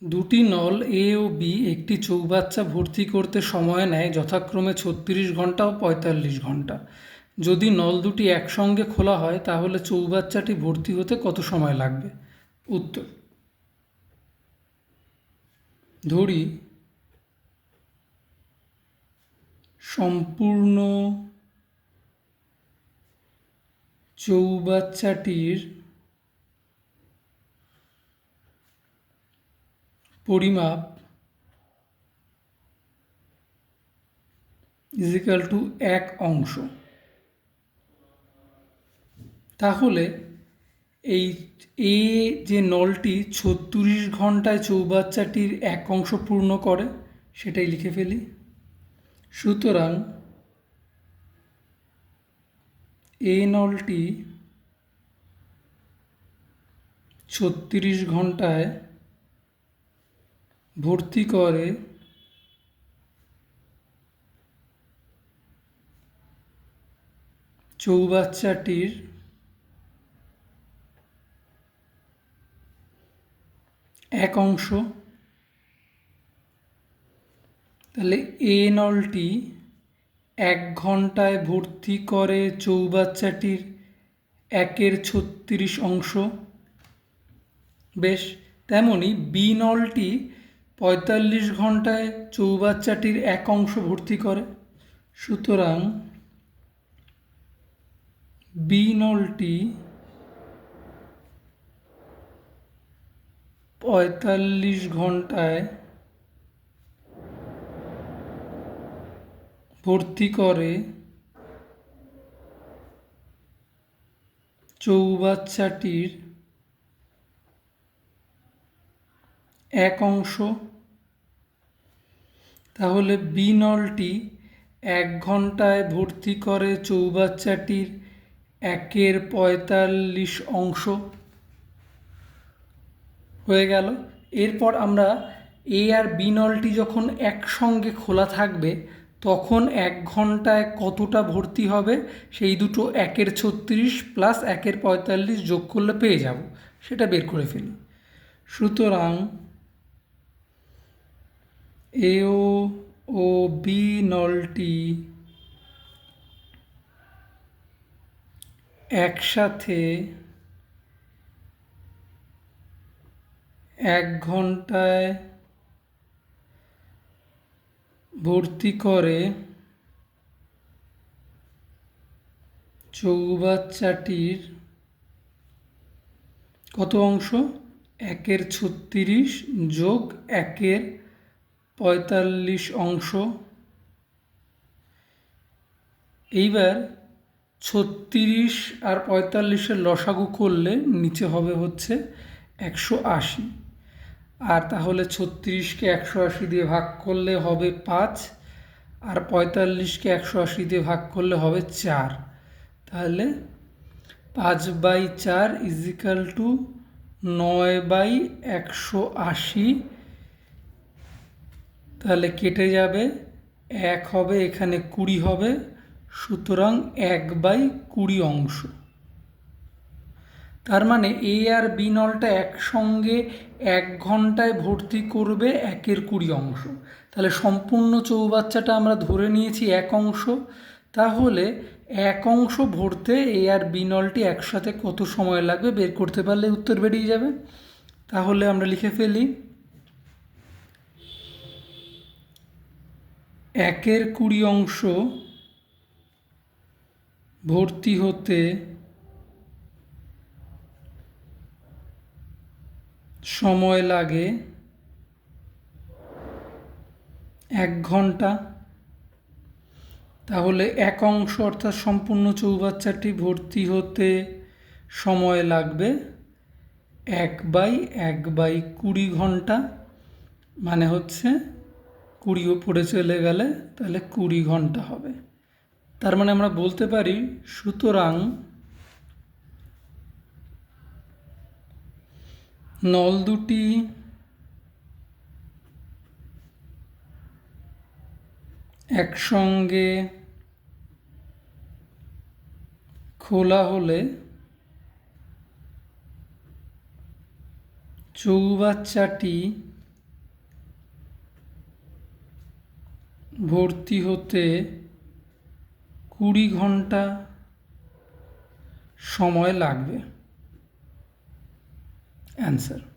দুটি নল এ ও বি একটি চৌবাচ্চা ভর্তি করতে সময় নেয় যথাক্রমে 36 ঘন্টা ও 45 ঘন্টা। যদি নল দুটি একসঙ্গে খোলা হয় তাহলে চৌবাচ্চাটি ভর্তি হতে কত সময় লাগবে? উত্তর: ধরি সম্পূর্ণ চৌবাচ্চাটির পরিমাপ = 1 অংশ। তাহলে এই এ যে নলটি 36 ঘন্টায় চৌবাচ্চাটির 1 অংশ পূর্ণ করে সেটাই লিখে ফেলি। সুতরাং এ নলটি 36 ঘন্টায় ভর্তি করে চৌবাচ্চাটির 1 অংশ। তাহলে এ নলটি 1 ঘন্টায় ভর্তি করে চৌবাচ্চাটির 1/36 অংশ। বেশ, তেমনি বি নলটি 45 ঘন্টায় চৌবাচ্চাটির 1 অংশ ভর্তি করে। সুতরাং বি নলটি 45 ঘন্টায় ভর্তি করে চৌবাচ্চাটির 1 অংশ। তাহলে বি নলটি 1 ঘন্টায় ভর্তি করে চৌবাচ্চাটির 1/45 অংশ। হয়ে গেল। এরপর আমরা এ আর বি নলটি যখন একসঙ্গে খোলা থাকবে তখন 1 ঘন্টায় কতটা ভর্তি হবে সেই দুটো 1/36 প্লাস 1/45 যোগ করলে পেয়ে যাব, সেটা বের করে ফেলি। সুতরাং এ ও বি নলটি একসাথে 1 ঘন্টায় ভর্তি করে চৌবাচ্চাটির কত অংশ? 1/36 যোগ 1/45 অংশ। এইবার 36 আর 45-এর লসাগু করলে নিচে হবে হচ্ছে 180। আর তাহলে 36কে 180 দিয়ে ভাগ করলে হবে 5, আর 45কে 180 দিয়ে ভাগ করলে হবে 4। তাহলে 5/4 = 9/180। তাহলে কেটে যাবে, 1 হবে, এখানে 20 হবে। সুতরাং 1/20 অংশ। তার মানে এ আর বি নলটা একসঙ্গে 1 ঘন্টায় ভর্তি করবে 1/20 অংশ। তাহলে সম্পূর্ণ চৌবাচ্চাটা আমরা ধরে নিয়েছি 1 অংশ। তাহলে 1 অংশ ভরতে এ আর বি নলটি একসাথে কত সময় লাগবে বের করতে পারলে উত্তর বেরিয়ে যাবে। তাহলে আমরা লিখে ফেলি 1/20 অংশ ভর্তি হতে সময় লাগে 1 ঘন্টা। তাহলে 1 অংশ অর্থাৎ সম্পূর্ণ চৌবাচ্চাটি ভর্তি হতে সময় লাগবে 1/1/20 ঘন্টা, মানে হচ্ছে 20 উপরে চলে গেলে তাহলে 20 ঘন্টা হবে। তার মানে আমরা বলতে পারি সুতরাং নল দুটি একসঙ্গে খোলা হলে চৌবাচ্চাটি ভর্তি হতে 20 ঘন্টা সময় লাগবে। অ্যান্সার।